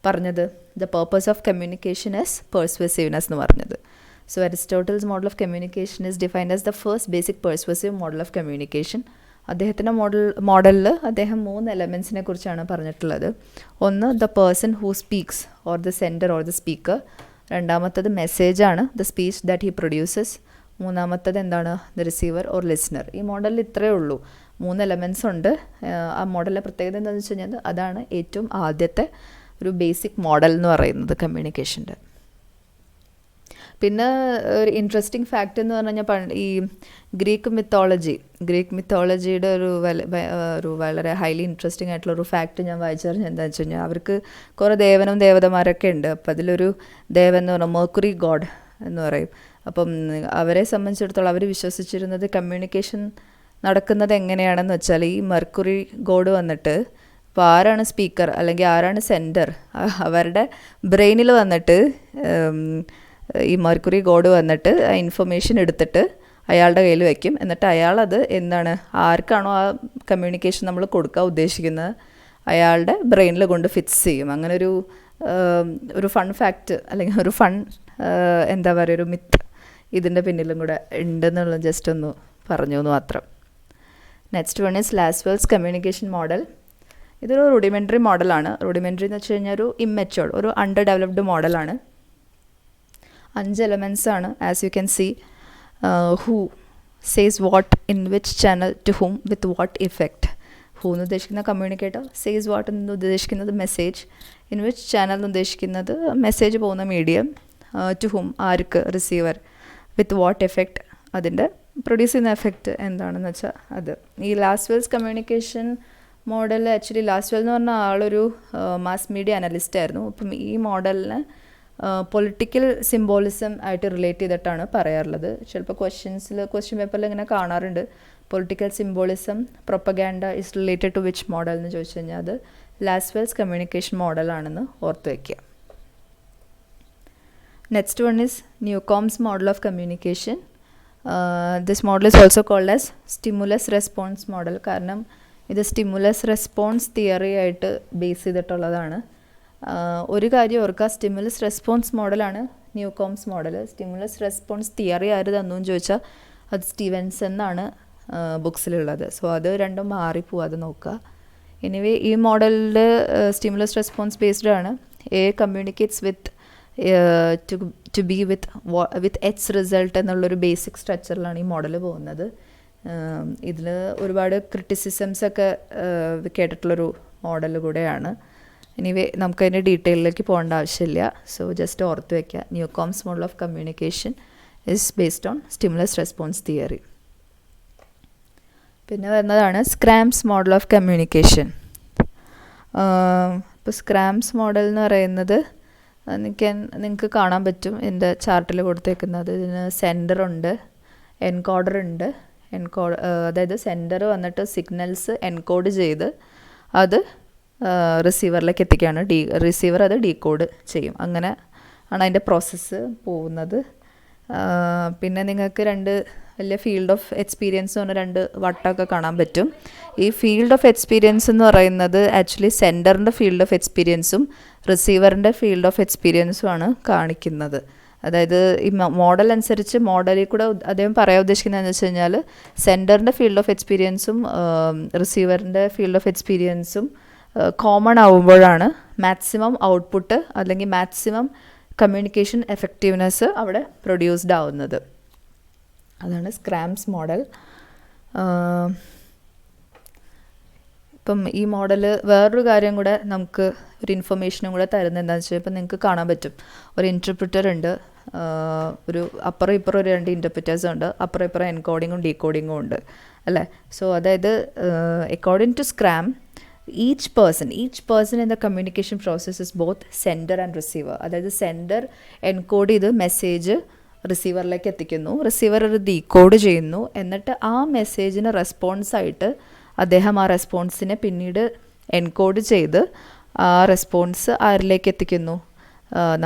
പറഞ്ഞത്, the purpose of communication is persuasiveness എന്ന് പറഞ്ഞത്. So Aristotle's model of communication is defined as the first basic persuasive model of communication. അദ്ദേഹത്തിൻ്റെ മോഡലിൽ അദ്ദേഹം 3 എലമെൻസിനെ കുറിച്ചാണ് പറഞ്ഞിട്ടുള്ളത്. ഒന്ന് the person who speaks or the sender or the speaker. രണ്ടാമത്തത് മെസ്സേജാണ്, the speech that he produces. മൂന്നാമത്തത് എന്താണ്, ദ റിസീവർ ഓർ ലിസ്ണർ. ഈ മോഡലിൽ ഇത്രയേ ഉള്ളൂ, 3 എലമെൻറ്റ്സ് ഉണ്ട്. ആ മോഡലിലെ പ്രത്യേകത എന്താണെന്ന് വെച്ച് കഴിഞ്ഞാൽ അതാണ് ഏറ്റവും ആദ്യത്തെ ഒരു ബേസിക് മോഡൽ എന്ന് പറയുന്നത് കമ്മ്യൂണിക്കേഷൻ്റെ. പിന്നെ ഒരു ഇൻട്രസ്റ്റിംഗ് ഫാക്റ്റ് എന്ന് പറഞ്ഞു കഴിഞ്ഞാൽ ഈ ഗ്രീക്ക് മിത്തോളജിയുടെ ഒരു വളരെ ഹൈലി ഇൻട്രസ്റ്റിംഗ് ആയിട്ടുള്ളൊരു ഫാക്റ്റ് ഞാൻ വായിച്ചറിഞ്ഞത് എന്താണെന്ന് വെച്ച് കഴിഞ്ഞാൽ അവർക്ക് കുറേ ദേവന്മാരൊക്കെ ഉണ്ട്. അപ്പം അതിലൊരു ദേവൻ എന്ന് പറഞ്ഞാൽ മെർക്കുറി ഗോഡ് എന്ന് പറയും. അപ്പം അവരെ സംബന്ധിച്ചിടത്തോളം അവർ വിശ്വസിച്ചിരുന്നത് കമ്മ്യൂണിക്കേഷൻ നടക്കുന്നത് എങ്ങനെയാണെന്ന് വെച്ചാൽ ഈ മെർക്കുറി ഗോഡ് വന്നിട്ട് അപ്പോൾ ആരാണ് സ്പീക്കർ അല്ലെങ്കിൽ ആരാണ് സെൻഡർ, അവരുടെ ബ്രെയിനിൽ വന്നിട്ട് ഈ മെർക്കുറി ഗോഡ് വന്നിട്ട് ആ ഇൻഫർമേഷൻ എടുത്തിട്ട് അയാളുടെ കയ്യിൽ വയ്ക്കും. എന്നിട്ട് അയാളത് എന്താണ്, ആർക്കാണോ ആ കമ്മ്യൂണിക്കേഷൻ നമ്മൾ കൊടുക്കാൻ ഉദ്ദേശിക്കുന്നത് അയാളുടെ ബ്രെയിനിൽ കൊണ്ട് ഫിക്സ് ചെയ്യും. അങ്ങനെ ഒരു ഫൺ ഫാക്റ്റ് അല്ലെങ്കിൽ ഒരു ഫൺ എന്താ പറയുക, ഒരു മിത്ത് ഇതിൻ്റെ പിന്നിലും കൂടെ ഉണ്ടെന്നുള്ളത് ജസ്റ്റ് ഒന്ന് പറഞ്ഞു എന്ന് മാത്രം. Next one is ലാസ്വെൽസ് communication model. ഇതൊരു റുഡിമെൻ്ററി മോഡലാണ്. റുഡിമെൻ്ററി എന്ന് വെച്ച് കഴിഞ്ഞാൽ ഒരു ഇമ്മെച്ചുവർഡ്, ഒരു അണ്ടർ ഡെവലപ്ഡ് മോഡലാണ്. 5 എലമെൻറ്റ്സ് ആണ് as you can see. Who says what in which channel to whom with what effect. Who എന്ന് ഉദ്ദേശിക്കുന്ന കമ്മ്യൂണിക്കേറ്റർ, സേസ് വാട്ട് എന്ന് ഉദ്ദേശിക്കുന്നത് മെസ്സേജ്, ഇൻ വിച്ച് ചാനൽ എന്ന് ഉദ്ദേശിക്കുന്നത് മെസ്സേജ് പോകുന്ന മീഡിയം, ടു ഹൂം ആർക്ക്, റിസീവർ, വിത്ത് വാട്ട് എഫക്റ്റ് അതിൻ്റെ produce ചെയ്യുന്ന എഫക്റ്റ് എന്താണെന്ന് വെച്ചാൽ അത്. ഈ Lasswell's communication model actually Lasswell എന്ന് പറഞ്ഞ ആളൊരു മാസ് മീഡിയ അനലിസ്റ്റ് ആയിരുന്നു. അപ്പം ഈ മോഡലിന് പൊളിറ്റിക്കൽ സിംബോളിസം ആയിട്ട് റിലേറ്റ് ചെയ്തിട്ടാണ് പറയാറുള്ളത്. ചിലപ്പോൾ ക്വസ്റ്റ്യൻ പേപ്പറിൽ ഇങ്ങനെ കാണാറുണ്ട്, political symbolism propaganda is related to which model എന്ന് ചോദിച്ചു കഴിഞ്ഞാൽ അത് ലാസ്വെൽസ് കമ്മ്യൂണിക്കേഷൻ മോഡലാണെന്ന് ഓർത്ത് വയ്ക്കുക. Next one is Newcomb's model of communication. This model is also called as stimulus response model. കാരണം ഇത് സ്റ്റിമുലസ് റെസ്പോൺസ് തിയറി ആയിട്ട് ബേസ് ചെയ്തിട്ടുള്ളതാണ്. ഒരു കാര്യം ഓർക്കുക, സ്റ്റിമുലസ് റെസ്പോൺസ് മോഡലാണ് Newcomb's model. Stimulus response theory ആര് തന്നു എന്ന് ചോദിച്ചാൽ അത് സ്റ്റീവൻസൺ എന്നാണ് ബുക്സിലുള്ളത്. സോ അത് രണ്ടും മാറിപ്പോവാതെ നോക്കുക. എനിവേ ഈ മോഡലിൽ സ്റ്റിമുലസ് റെസ്പോൺസ് ബേസ്ഡ് ആണ്. A communicates with to B with each result എന്നുള്ളൊരു ബേസിക് സ്ട്രക്ചറിലാണ് ഈ മോഡൽ പോകുന്നത്. ഇതിൽ ഒരുപാട് ക്രിറ്റിസിസംസ് ഒക്കെ കേട്ടിട്ടുള്ളൊരു മോഡൽ കൂടെയാണ്. എനിവേ നമുക്കതിൻ്റെ ഡീറ്റെയിലേക്ക് പോകേണ്ട ആവശ്യമില്ല. സോ ജസ്റ്റ് ഓർത്ത് വയ്ക്കുക, Newcomb's model of communication is based on stimulus response theory. പിന്നെ വരുന്നതാണ് സ്ക്രാംസ് മോഡൽ ഓഫ് കമ്മ്യൂണിക്കേഷൻ. ഇപ്പോൾ സ്ക്രാംസ് മോഡൽ എന്ന് പറയുന്നത് നിങ്ങൾക്ക് കാണാൻ പറ്റും എൻ്റെ ചാർട്ടിൽ കൊടുത്തേക്കുന്നത്. ഇതിന് സെൻഡറുണ്ട്, എൻകോഡർ ഉണ്ട്. അതായത് സെൻഡർ വന്നിട്ട് സിഗ്നൽസ് എൻകോഡ് ചെയ്ത് അത് റിസീവറിലേക്ക് എത്തിക്കുകയാണ്. റിസീവർ അത് ഡീകോഡ് ചെയ്യും. അങ്ങനെ ആണ് അതിൻ്റെ പ്രോസസ്സ് പോകുന്നത്. പിന്നെ നിങ്ങൾക്ക് രണ്ട് വലിയ ഫീൽഡ് ഓഫ് എക്സ്പീരിയൻസ് എന്ന് പറഞ്ഞ രണ്ട് വട്ടമൊക്കെ കാണാൻ പറ്റും. ഈ ഫീൽഡ് ഓഫ് എക്സ്പീരിയൻസ് എന്ന് പറയുന്നത് ആക്ച്വലി സെൻഡറിൻ്റെ ഫീൽഡ് ഓഫ് എക്സ്പീരിയൻസും റിസീവറിൻ്റെ ഫീൽഡ് ഓഫ് എക്സ്പീരിയൻസും ആണ് കാണിക്കുന്നത്. അതായത് ഈ മോഡൽ അനുസരിച്ച് മോഡലിൽ കൂടെ അദ്ദേഹം പറയാൻ ഉദ്ദേശിക്കുന്നതെന്ന് വെച്ച് കഴിഞ്ഞാൽ സെൻഡറിൻ്റെ ഫീൽഡ് ഓഫ് എക്സ്പീരിയൻസും റിസീവറിൻ്റെ ഫീൽഡ് ഓഫ് എക്സ്പീരിയൻസും കോമൺ ആവുമ്പോഴാണ് മാക്സിമം ഔട്ട്പുട്ട് അല്ലെങ്കിൽ മാക്സിമം കമ്മ്യൂണിക്കേഷൻ എഫക്റ്റീവ്നെസ് അവിടെ പ്രൊഡ്യൂസ്ഡ് ആവുന്നത്. അതാണ് സ്ക്രാംസ് മോഡൽ. ഇപ്പം ഈ മോഡൽ വേറൊരു കാര്യം കൂടെ നമുക്ക് ഒരു ഇൻഫർമേഷനും കൂടെ തരുന്നത് എന്താണെന്ന് വെച്ചാൽ ഇപ്പം നിങ്ങൾക്ക് കാണാൻ പറ്റും ഒരു ഇൻറ്റർപ്രിറ്റർ ഉണ്ട്, ഒരു അപ്പുറം ഇപ്പുറം ഒരു രണ്ട് ഇൻറ്റർപ്രിറ്റേഴ്സും ഉണ്ട്, അപ്പുറം ഇപ്പുറം എൻകോഡിങ്ങും ഡീകോഡിങ്ങും ഉണ്ട് അല്ലേ. സോ അതായത് according to Schramm each person in the communication process is both sender and receiver. അതായത് സെൻഡർ എൻകോഡ് ചെയ്ത് മെസ്സേജ് റിസീവറിലേക്ക് എത്തിക്കുന്നു, റിസീവർ അത് ഡീകോഡ് ചെയ്യുന്നു, എന്നിട്ട് ആ മെസ്സേജിന് റെസ്പോൺസായിട്ട് അദ്ദേഹം ആ റെസ്പോൺസിനെ പിന്നീട് എൻകോഡ് ചെയ്ത് ആ റെസ്പോൺസ് ആരിലേക്ക് എത്തിക്കുന്നു,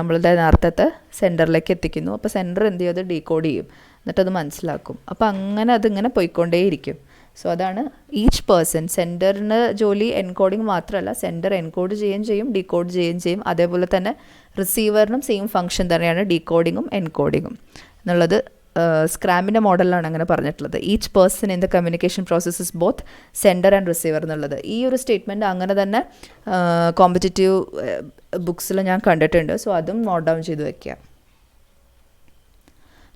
നമ്മളുടെ നേരത്തെ സെൻഡറിലേക്ക് എത്തിക്കുന്നു. അപ്പോൾ സെൻഡർ എന്ത് ചെയ്യും, അത് ഡീകോഡ് ചെയ്യും, എന്നിട്ടത് മനസ്സിലാക്കും. അപ്പോൾ അങ്ങനെ അതിങ്ങനെ പോയിക്കൊണ്ടേയിരിക്കും. സോ അതാണ് ഈച്ച് പേഴ്സൺ. സെൻഡറിന് ജോലി എൻകോഡിങ് മാത്രമല്ല, സെൻഡർ എൻകോഡ് ചെയ്യുകയും ചെയ്യും, ഡീകോഡ് ചെയ്യുകയും ചെയ്യും. അതേപോലെ തന്നെ റിസീവറിനും സെയിം ഫംഗ്ഷൻ തന്നെയാണ് ഡീകോഡിങ്ങും എൻകോഡിങ്ങും എന്നുള്ളത് സ്ക്രാമിൻ്റെ മോഡലിലാണ് അങ്ങനെ പറഞ്ഞിട്ടുള്ളത്. Each person in the communication process is both sender and receiver എന്നുള്ളത്. ഈ ഒരു സ്റ്റേറ്റ്മെൻറ്റ് അങ്ങനെ തന്നെ കോമ്പറ്റേറ്റീവ് ബുക്സിൽ ഞാൻ കണ്ടിട്ടുണ്ട്. സോ അതും നോട്ട് ഡൗൺ ചെയ്ത് വയ്ക്കുക.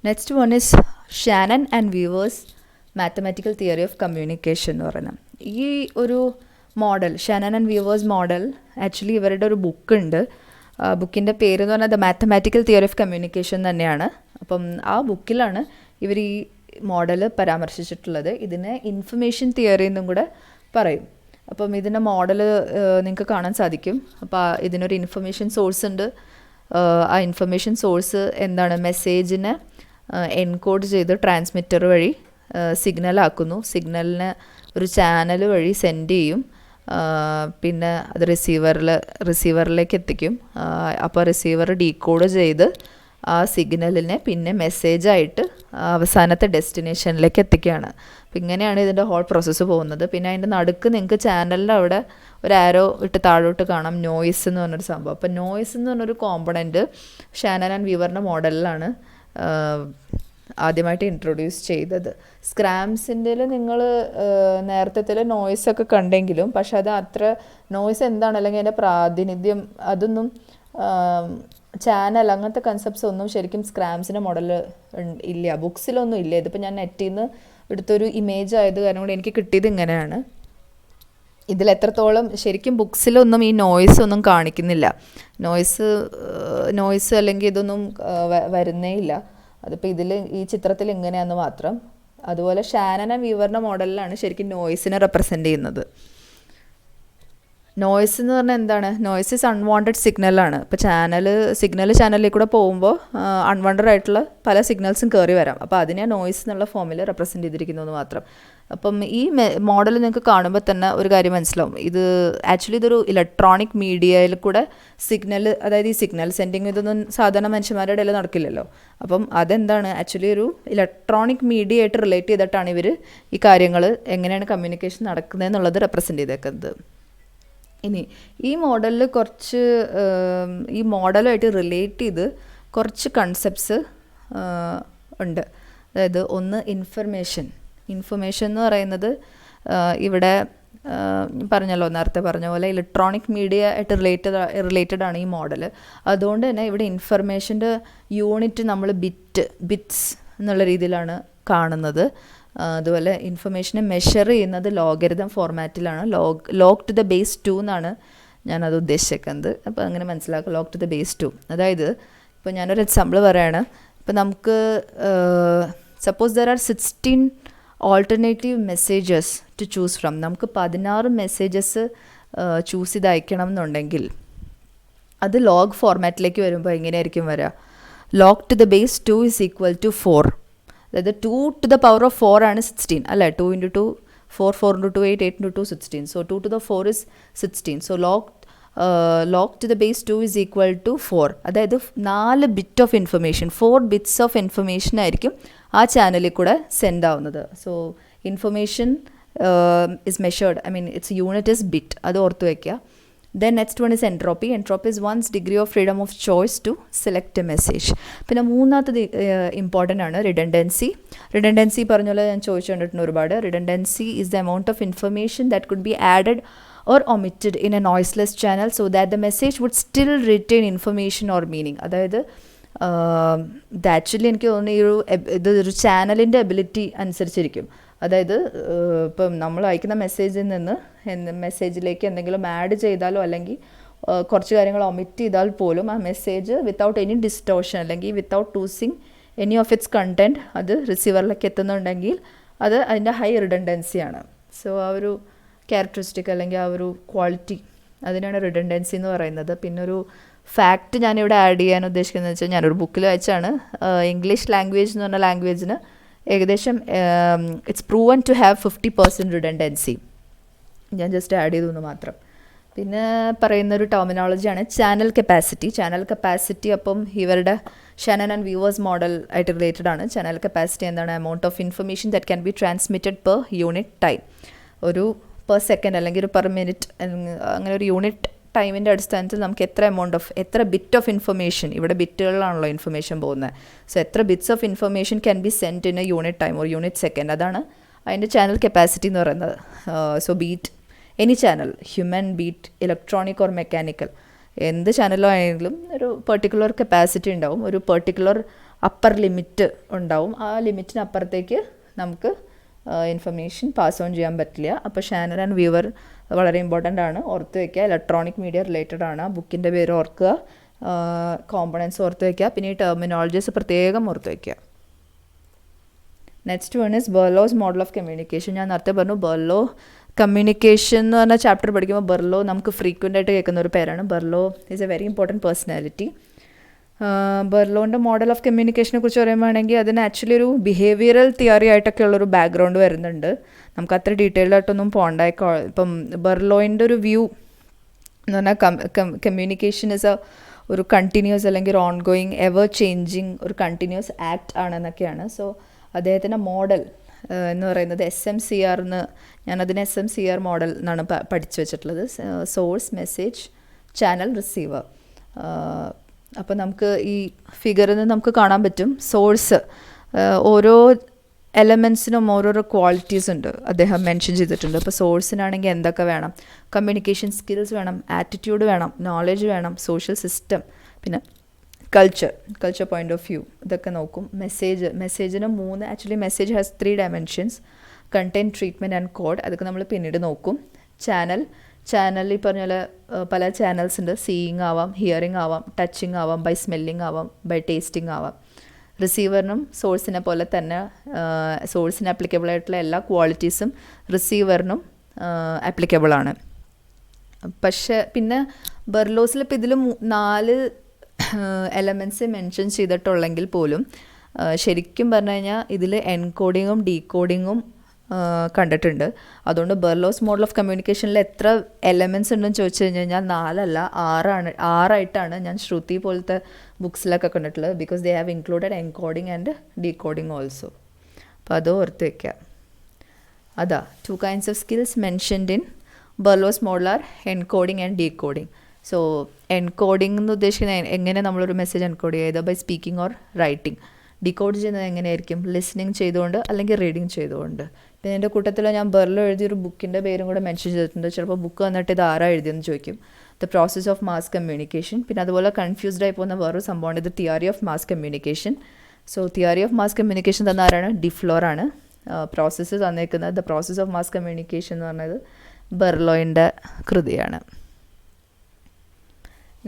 Next one is Shannon and weavers mathematical theory of communication എന്ന് പറയുന്നത്. ഈ ഒരു model Shannon and weavers model actually ഇവരുടെ ഒരു ബുക്കുണ്ട്. ബുക്കിൻ്റെ പേര് എന്ന് പറഞ്ഞാൽ the mathematical theory of communication തന്നെയാണ്. അപ്പം ആ ബുക്കിലാണ് ഇവർ ഈ മോഡൽ പരാമർശിച്ചിട്ടുള്ളത്. ഇതിനെ ഇൻഫർമേഷൻ തിയറി എന്നും കൂടെ പറയും. അപ്പം ഇതിൻ്റെ മോഡൽ നിങ്ങൾക്ക് കാണാൻ സാധിക്കും. അപ്പോൾ ഇതിനൊരു ഇൻഫർമേഷൻ സോഴ്സ് ഉണ്ട്. ആ ഇൻഫർമേഷൻ സോഴ്സ് എന്താണ്, മെസ്സേജിനെ എൻകോഡ് ചെയ്ത് ട്രാൻസ്മിറ്റർ വഴി സിഗ്നലാക്കുന്നു. സിഗ്നലിന് ഒരു ചാനൽ വഴി സെൻഡ് ചെയ്യും. പിന്നെ അത് റിസീവറിലേക്ക് എത്തിക്കും. അപ്പോൾ റിസീവർ ഡീകോഡ് ചെയ്ത് ആ സിഗ്നലിനെ പിന്നെ മെസ്സേജായിട്ട് അവസാനത്തെ ഡെസ്റ്റിനേഷനിലേക്ക് എത്തിക്കുകയാണ്. അപ്പം ഇങ്ങനെയാണ് ഇതിൻ്റെ ഹോൾ പ്രോസസ്സ് പോകുന്നത്. പിന്നെ അതിൻ്റെ നടുക്ക് നിങ്ങൾക്ക് ചാനലിൻ്റെ അവിടെ ഒരു ആരോ ഇട്ട് താഴോട്ട് കാണാം നോയ്സ് എന്ന് പറഞ്ഞൊരു സംഭവം. അപ്പം നോയ്സ് എന്ന് പറഞ്ഞൊരു കോമ്പണൻറ്റ് ഷാനൻ ആൻഡ് വീവറിൻ്റെ മോഡലിലാണ് ആദ്യമായിട്ട് ഇൻട്രൊഡ്യൂസ് ചെയ്തത്. സ്ക്രാംസിൻ്റെ നിങ്ങൾ നേരത്തെ നോയ്സൊക്കെ കണ്ടെങ്കിലും പക്ഷെ അത് അത്ര നോയ്സ് എന്താണ് അല്ലെങ്കിൽ അതിൻ്റെ പ്രാതിനിധ്യം അതൊന്നും ചാനൽ അങ്ങനത്തെ കൺസെപ്റ്റ്സ് ഒന്നും ശരിക്കും സ്ക്രാംസിൻ്റെ മോഡൽ ഇല്ല, ബുക്സിലൊന്നും ഇല്ല. ഇതിപ്പോൾ ഞാൻ നെറ്റിൽ നിന്ന് എടുത്തൊരു ഇമേജ് ആയത് കാരണം കൊണ്ട് എനിക്ക് കിട്ടിയത് ഇങ്ങനെയാണ്. ഇതിൽ എത്രത്തോളം ശരിക്കും ബുക്സിലൊന്നും ഈ നോയ്സ് ഒന്നും കാണിക്കുന്നില്ല, നോയ്സ് അല്ലെങ്കിൽ ഇതൊന്നും വരുന്നേ ഇല്ല. അതിപ്പോൾ ഇതിൽ ഈ ചിത്രത്തിൽ ഇങ്ങനെയാണെന്ന് മാത്രം. അതുപോലെ ഷാനൻ ആൻഡ് വീവറിൻ്റെ മോഡലിലാണ് ശരിക്കും നോയ്സിനെ റെപ്രസെൻ്റ് ചെയ്യുന്നത്. നോയ്സ് എന്ന് പറഞ്ഞാൽ എന്താണ്? നോയ്സ് ഇസ് അൺവാണ്ടഡ് സിഗ്നലാണ്. ഇപ്പോൾ ചാനലിൽ കൂടെ പോകുമ്പോൾ അൺവാണ്ടഡ് ആയിട്ടുള്ള പല സിഗ്നൽസും കയറി വരാം. അപ്പോൾ അതിനെ നോയ്സ് എന്നുള്ള ഫോമിൽ റെപ്രസെൻ്റ് ചെയ്തിരിക്കുന്നു എന്ന് മാത്രം. അപ്പം ഈ മോഡൽ നിങ്ങൾക്ക് കാണുമ്പോൾ തന്നെ ഒരു കാര്യം മനസ്സിലാവും, ഇത് ആക്ച്വലി ഇതൊരു ഇലക്ട്രോണിക് മീഡിയയിൽ കൂടെ അതായത് ഈ സിഗ്നൽ സെൻഡിങ് ഇതൊന്നും സാധാരണ മനുഷ്യന്മാരുടെ ഇടയിൽ നടക്കില്ലല്ലോ. അപ്പം അതെന്താണ്, ആക്ച്വലി ഒരു ഇലക്ട്രോണിക് മീഡിയ ആയിട്ട് റിലേറ്റ് ചെയ്തിട്ടാണ് ഇവർ ഈ കാര്യങ്ങൾ എങ്ങനെയാണ് കമ്മ്യൂണിക്കേഷൻ നടക്കുന്നത് എന്നുള്ളത് റെപ്രസെൻ്റ് ചെയ്തേക്കുന്നത്. ഇനി ഈ മോഡലിൽ ഈ മോഡലുമായിട്ട് റിലേറ്റ് ചെയ്ത് കുറച്ച് കൺസെപ്റ്റ്സ് ഉണ്ട്. അതായത് ഒന്ന് ഇൻഫർമേഷൻ എന്ന് പറയുന്നത് ഇവിടെ പറഞ്ഞല്ലോ, നേരത്തെ പറഞ്ഞ പോലെ ഇലക്ട്രോണിക് മീഡിയ ആയിട്ട് റിലേറ്റഡ് ആണ് ഈ മോഡൽ. അതുകൊണ്ട് തന്നെ ഇവിടെ ഇൻഫർമേഷൻ്റെ യൂണിറ്റ് നമ്മൾ ബിറ്റ്സ് എന്നുള്ള രീതിയിലാണ് കാണുന്നത്. അതുപോലെ ഇൻഫർമേഷനെ മെഷർ ചെയ്യുന്നത് ലോഗരിതം ഫോർമാറ്റിലാണ്. ലോഗ് ടു ദ ബേസ് 2 എന്നാണ് ഞാനത് ഉദ്ദേശിക്കുന്നത്. അപ്പോൾ അങ്ങനെ മനസ്സിലാക്കുക, ലോഗ് ടു ദ ബേസ് 2. അതായത് ഇപ്പോൾ ഞാനൊരു എക്സാമ്പിൾ പറയുകയാണ്. ഇപ്പോൾ നമുക്ക് suppose there are 16 alternative messages to choose from. നമുക്ക് 16 മെസ്സേജസ് ചൂസ് ചെയ്ത് അയക്കണം എന്നുണ്ടെങ്കിൽ അത് ലോഗ് ഫോർമാറ്റിലേക്ക് വരുമ്പോൾ എങ്ങനെയായിരിക്കും വരിക? Log to the base 2 is equal to 4. അതായത് 2 to the power of 4 ആണ് 16 അല്ലേ? 2 into 2 4, 4 into 2 8, 8 into 2 16. So 2 to the 4 is 16. So log to the base 2 is equal to 4. അതായത് 4 bit of information, 4 bits of information ആയിരിക്കും ആ ചാനലിൽ കൂടെ send ആവുന്നത്. So information is measured, its unit is bit. അത് ഓർത്ത് വയ്ക്കുക. Then next one is entropy. Entropy is one's degree of freedom of choice to select a message. പിന്നെ മൂന്നാമത്തത് ഇമ്പോർട്ടൻ്റ് ആണ് റിഡൻഡൻസി പറഞ്ഞ പോലെ ഞാൻ ചോദിച്ചു കണ്ടിട്ടുണ്ട് ഒരുപാട്. Redundancy is the amount of information that could be added or omitted in a noiseless channel so that the message would still retain information or meaning. അതായത് ഇത് ആക്ച്വലി എനിക്ക് തോന്നുന്നു ഇതൊരു ചാനലിൻ്റെ എബിലിറ്റി അനുസരിച്ചിരിക്കും. അതായത് ഇപ്പം നമ്മൾ അയക്കുന്ന മെസ്സേജിലേക്ക് എന്തെങ്കിലും ആഡ് ചെയ്താലോ അല്ലെങ്കിൽ കുറച്ച് കാര്യങ്ങൾ ഒമിറ്റ് ചെയ്താൽ പോലും ആ മെസ്സേജ് വിത്തൗട്ട് എനി ഡിസ്റ്റോർഷൻ അല്ലെങ്കിൽ without losing any of its content അത് റിസീവറിലേക്ക് എത്തുന്നുണ്ടെങ്കിൽ അത് അതിൻ്റെ ഹൈ റിഡൻഡൻസിയാണ്. സോ ആ ഒരു ക്യാരക്ടറിസ്റ്റിക് അല്ലെങ്കിൽ ആ ഒരു ക്വാളിറ്റി, അതിനാണ് റിഡൻഡൻസി എന്ന് പറയുന്നത്. പിന്നെ ഒരു ഫാക്റ്റ് ഞാനിവിടെ ആഡ് ചെയ്യാൻ ഉദ്ദേശിക്കുന്നത് വെച്ചാൽ, ഞാനൊരു ബുക്കിൽ വായിച്ചാണ്, ഇംഗ്ലീഷ് ലാംഗ്വേജ് എന്ന് പറഞ്ഞ ലാംഗ്വേജിന് ഏകദേശം it's proven to have 50% redundancy. ഞാൻ ജസ്റ്റ് ആഡ് ചെയ്തു എന്ന് മാത്രം. പിന്നെ പറയുന്നൊരു ടെർമിനോളജിയാണ് ചാനൽ കപ്പാസിറ്റി. അപ്പം ഇവരുടെ ഷാനൻ ആൻഡ് വീവേഴ്സ് മോഡൽ ആയിട്ട് റിലേറ്റഡ് ആണ്. ചാനൽ കപ്പാസിറ്റി എന്താണ്? Amount of information that can be transmitted per unit time. ഒരു പെർ സെക്കൻഡ് അല്ലെങ്കിൽ ഒരു പെർ മിനിറ്റ് അങ്ങനെ ഒരു യൂണിറ്റ് ടൈമിൻ്റെ അടിസ്ഥാനത്തിൽ നമുക്ക് എത്ര ബിറ്റ് ഓഫ് ഇൻഫർമേഷൻ, ഇവിടെ ബിറ്റുകളിലാണല്ലോ ഇൻഫർമേഷൻ പോകുന്നത്. സോ എത്ര bits of information can be send in A unit time or unit second, അതാണ് അതിൻ്റെ ചാനൽ കപ്പാസിറ്റി എന്ന് പറയുന്നത്. So beat any channel, human, beat electronic or mechanical, എന്ത് ചാനലോ ആണെങ്കിലും ഒരു പെർട്ടിക്കുലർ കപ്പാസിറ്റി ഉണ്ടാവും, ഒരു പെർട്ടിക്കുലർ അപ്പർ ലിമിറ്റ് ഉണ്ടാവും. ആ ലിമിറ്റിനപ്പുറത്തേക്ക് നമുക്ക് ഇൻഫർമേഷൻ പാസ് ഓൺ ചെയ്യാൻ പറ്റില്ല. അപ്പോൾ ഷാനൻ ആൻഡ് വീവർ വളരെ ഇമ്പോർട്ടൻ്റ് ആണ്, ഓർത്ത് വയ്ക്കുക. ഇലക്ട്രോണിക് മീഡിയ റിലേറ്റഡ് ആണ്. ബുക്കിൻ്റെ പേര് ഓർക്കുക, കോമ്പണൻസ് ഓർത്ത് വയ്ക്കുക. പിന്നെ ഈ ടെർമിനോളജീസ് പ്രത്യേകം ഓർത്ത് വയ്ക്കുക. Next one is Berlo's model of communication. ഞാൻ നേരത്തെ പറഞ്ഞു ബെർലോ കമ്മ്യൂണിക്കേഷൻ എന്ന് പറഞ്ഞ ചാപ്റ്റർ പഠിക്കുമ്പോൾ ബെർലോ നമുക്ക് ഫ്രീക്വൻ്റ് ആയിട്ട് കേൾക്കുന്ന ഒരു പേരാണ്. Berlo is a very important personality. ബെർലോൻ്റെ മോഡൽ ഓഫ് കമ്മ്യൂണിക്കേഷനെ കുറിച്ച് പറയുകയാണെങ്കിൽ അതിന് ആക്ച്വലി ഒരു ബിഹേവിയറൽ തിയറി ആയിട്ടൊക്കെ ഉള്ളൊരു ബാക്ക്ഗ്രൗണ്ട് വരുന്നുണ്ട്. നമുക്ക് അത്ര ഡീറ്റെയിൽഡ് ആയിട്ടൊന്നും പോകണ്ടായിക്കോ. ഇപ്പം ബെർലോയിൻ്റെ ഒരു വ്യൂ എന്ന് പറഞ്ഞാൽ കമ്മ്യൂണിക്കേഷൻ ഇസ് ഒരു കണ്ടിന്യൂസ് അല്ലെങ്കിൽ ഒരു ഓൺ ഗോയിങ് എവർ ചേഞ്ചിങ് ഒരു കണ്ടിന്യൂസ് ആക്ട് ആണെന്നൊക്കെയാണ്. സോ അദ്ദേഹത്തിൻ്റെ മോഡൽ എന്ന് പറയുന്നത് SMCR എന്ന്, ഞാനതിന് SMCR മോഡൽ എന്നാണ് പഠിച്ചു വെച്ചിട്ടുള്ളത്. Source, message, channel, receiver. അപ്പോൾ നമുക്ക് ഈ ഫിഗറിൽ നിന്ന് നമുക്ക് കാണാൻ പറ്റും സോഴ്സ്, ഓരോ എലമെൻസിനും ഓരോരോ ക്വാളിറ്റീസ് ഉണ്ട്, അദ്ദേഹം മെൻഷൻ ചെയ്തിട്ടുണ്ട്. അപ്പോൾ സോഴ്സിനാണെങ്കിൽ എന്തൊക്കെ വേണം? കമ്മ്യൂണിക്കേഷൻ സ്കിൽസ് വേണം, ആറ്റിറ്റ്യൂഡ് വേണം, നോളജ് വേണം, സോഷ്യൽ സിസ്റ്റം, പിന്നെ കൾച്ചർ പോയിന്റ് ഓഫ് വ്യൂ ഇതൊക്കെ നോക്കും. മെസ്സേജിന് actually message has 3 dimensions: content, treatment and code. അതൊക്കെ നമ്മൾ പിന്നീട് നോക്കും. ചാനൽ ഈ പറഞ്ഞ പോലെ പല ചാനൽസ് ഉണ്ട്. സീയിങ് ആവാം, ഹിയറിങ് ആവാം, ടച്ചിങ് ആവാം, ബൈ സ്മെല്ലിങ് ആവാം, ബൈ ടേസ്റ്റിംഗ് ആവാം. റിസീവറിനും സോഴ്സിനെ പോലെ തന്നെ സോഴ്സിന് ആപ്ലിക്കബിൾ ആയിട്ടുള്ള എല്ലാ ക്വാളിറ്റീസും റിസീവറിനും ആപ്ലിക്കബിൾ ആണ്. പക്ഷേ പിന്നെ ബെർലോസിൽ ഇപ്പോൾ ഇതിൽ 4 എലമെൻറ്റ്സ് മെൻഷൻ ചെയ്തിട്ടുള്ളെങ്കിൽ പോലും ശരിക്കും പറഞ്ഞു കഴിഞ്ഞാൽ ഇതിൽ എൻകോഡിങ്ങും ഡീകോഡിങ്ങും കണ്ടിട്ടുണ്ട്. അതുകൊണ്ട് ബെർലോസ് മോഡൽ ഓഫ് കമ്മ്യൂണിക്കേഷനിൽ എത്ര എലമെൻറ്റ്സ് ഉണ്ടെന്ന് ചോദിച്ചു കഴിഞ്ഞാൽ 4 അല്ല 6 ഞാൻ ശ്രുതി പോലത്തെ ബുക്സിലൊക്കെ കണ്ടിട്ടുള്ളത്. Because they have included encoding and decoding also. അപ്പോൾ അത് ഓർത്ത് വയ്ക്കുക. അതാ 2 kinds of skills mentioned in Berlo's model are encoding and decoding. So encoding എന്ന് ഉദ്ദേശിക്കുന്നത് എങ്ങനെ നമ്മളൊരു മെസ്സേജ് എൻകോഡ് ചെയ്യുക, by speaking or writing. Decode ചെയ്യുന്നത് എങ്ങനെയായിരിക്കും? ലിസണിങ് ചെയ്തുകൊണ്ട് അല്ലെങ്കിൽ റീഡിങ് ചെയ്തുകൊണ്ട്. പിന്നെ എൻ്റെ കൂട്ടത്തിൽ ഞാൻ ബെർലോ എഴുതിയൊരു ബുക്കിൻ്റെ പേരും കൂടെ മെൻഷൻ ചെയ്തിട്ടുണ്ട്. ചിലപ്പോൾ ബുക്ക് വന്നിട്ട് ഇത് ആരാ എഴുതിയെന്ന് ചോദിക്കും. The process of mass communication. പിന്നെ അതുപോലെ കൺഫ്യൂസ്ഡ് ആയി പോകുന്ന വേറൊരു സംഭവമാണ് ഇത് theory of mass communication. So theory of mass communication തന്ന ആരാണ്? ഡിഫ്ലോർ ആണ്. പ്രോസസ്സ് തന്നേക്കുന്നത് the process of mass communication എന്ന് പറഞ്ഞത് ബെർലോയിൻ്റെ കൃതിയാണ്.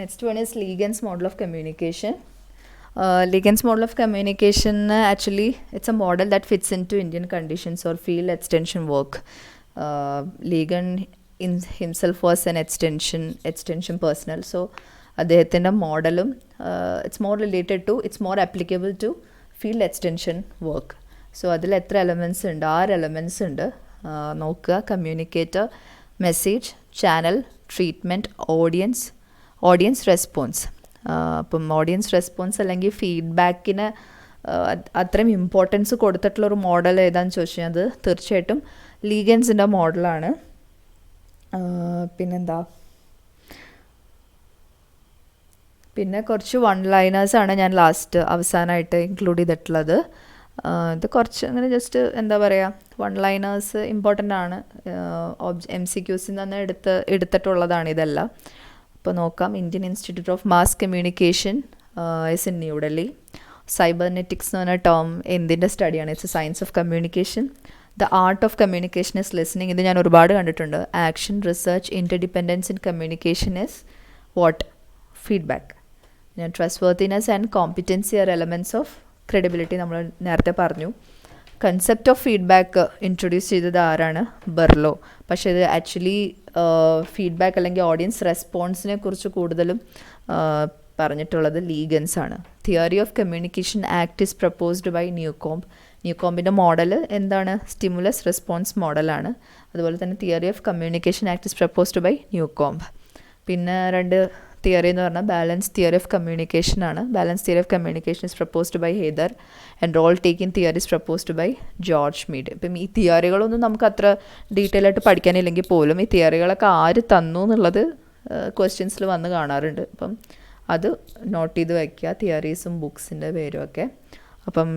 Next one is Ligan's model of communication. Ligan's model of communication actually it's a model that fits into Indian conditions or field extension work. Ligan himself was an extension personnel. So അദ്ദേഹത്തിൻ്റെ മോഡലും it's more applicable to field extension work. So അതിൽ എത്ര elements ഉണ്ട്? 6 elements ഉണ്ട്. നോക്കുക: communicator, message, channel, treatment, audience response. അപ്പം audience response അല്ലെങ്കിൽ ഫീഡ്ബാക്കിന് അത്രയും ഇമ്പോർട്ടൻസ് കൊടുത്തിട്ടുള്ളൊരു മോഡൽ ഏതാണെന്ന് ചോദിച്ചു കഴിഞ്ഞാൽ അത് തീർച്ചയായിട്ടും ലീഗൻസിൻ്റെ മോഡലാണ്. പിന്നെ കുറച്ച് വൺ ലൈനേഴ്സാണ് ഞാൻ അവസാനമായിട്ട് ഇൻക്ലൂഡ് ചെയ്തിട്ടുള്ളത്. ഇത് കുറച്ച് അങ്ങനെ ജസ്റ്റ് എന്താ പറയുക, വൺ ലൈനേഴ്സ് ഇമ്പോർട്ടൻ്റ് ആണ്. MCQസിൽ നിന്ന് എടുത്തിട്ടുള്ളതാണ് ഇതെല്ലാം. ഇപ്പോൾ നോക്കാം: Indian Institute of mass Communication is in New Delhi. Cybernetics എന്ന് പറഞ്ഞ ടേം എന്തിൻ്റെ സ്റ്റഡിയാണ്? It's a science of communication. The art of communication is listening. ഇത് ഞാൻ ഒരുപാട് കണ്ടിട്ടുണ്ട്. Action, research, interdependence in communication is what? Feedback. പിന്നെ trust worthiness and competency are elements of credibility. നമ്മൾ നേരത്തെ പറഞ്ഞു. കൺസെപ്റ്റ് ഓഫ് ഫീഡ്ബാക്ക് ഇൻട്രൊഡ്യൂസ് ചെയ്തത് ആരാണ്? ബെർലോ. പക്ഷേ ഇത് ആക്ച്വലി ഫീഡ്ബാക്ക് അല്ലെങ്കിൽ ഓഡിയൻസ് റെസ്പോൺസിനെ കുറിച്ച് കൂടുതലും പറഞ്ഞിട്ടുള്ളത് ലീഗൻസ് ആണ്. Theory of communication act is proposed by ന്യൂകോംബിൻ്റെ മോഡൽ എന്താണ്? സ്റ്റിമുലസ് റെസ്പോൺസ് മോഡലാണ്. അതുപോലെ തന്നെ theory of communication act is proposed by Newcomb. പിന്നെ 2 തിയറി എന്ന് പറഞ്ഞാൽ ബാലൻസ് തിയറി ഓഫ് കമ്മ്യൂണിക്കേഷൻ ആണ്. Balance theory of communication is proposed by Heider and role taking theory is proposed by George Mead. ഇപ്പം ഈ തിയറികളൊന്നും നമുക്ക് അത്ര ഡീറ്റെയിൽ ആയിട്ട് പഠിക്കാനില്ലെങ്കിൽ പോലും ഈ തിയറികളൊക്കെ ആര് തന്നു എന്നുള്ളത് ക്വസ്റ്റ്യൻസിൽ വന്ന് കാണാറുണ്ട്. അപ്പം അത് നോട്ട് ചെയ്ത് വയ്ക്കുക, തിയറീസും ബുക്സിൻ്റെ പേരും ഒക്കെ. അപ്പം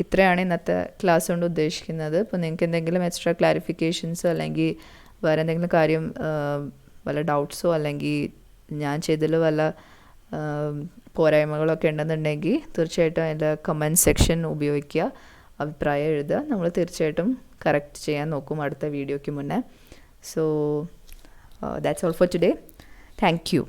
ഇത്രയാണ് ഇന്നത്തെ ക്ലാസ് കൊണ്ട് ഉദ്ദേശിക്കുന്നത്. ഇപ്പോൾ നിങ്ങൾക്ക് എന്തെങ്കിലും എക്സ്ട്രാ ക്ലാരിഫിക്കേഷൻസോ അല്ലെങ്കിൽ വേറെ എന്തെങ്കിലും കാര്യം വല്ല ഡൗട്ട്സോ അല്ലെങ്കിൽ ഞാൻ ചെയ്തതിൽ വല്ല പോരായ്മകളൊക്കെ ഉണ്ടെന്നുണ്ടെങ്കിൽ തീർച്ചയായിട്ടും അതിൻ്റെ കമൻറ്റ് സെക്ഷൻ ഉപയോഗിക്കുക, അഭിപ്രായം എഴുതുക. നമ്മൾ തീർച്ചയായിട്ടും കറക്റ്റ് ചെയ്യാൻ നോക്കും അടുത്ത വീഡിയോയ്ക്ക് മുന്നേ. So that's all for today. Thank you.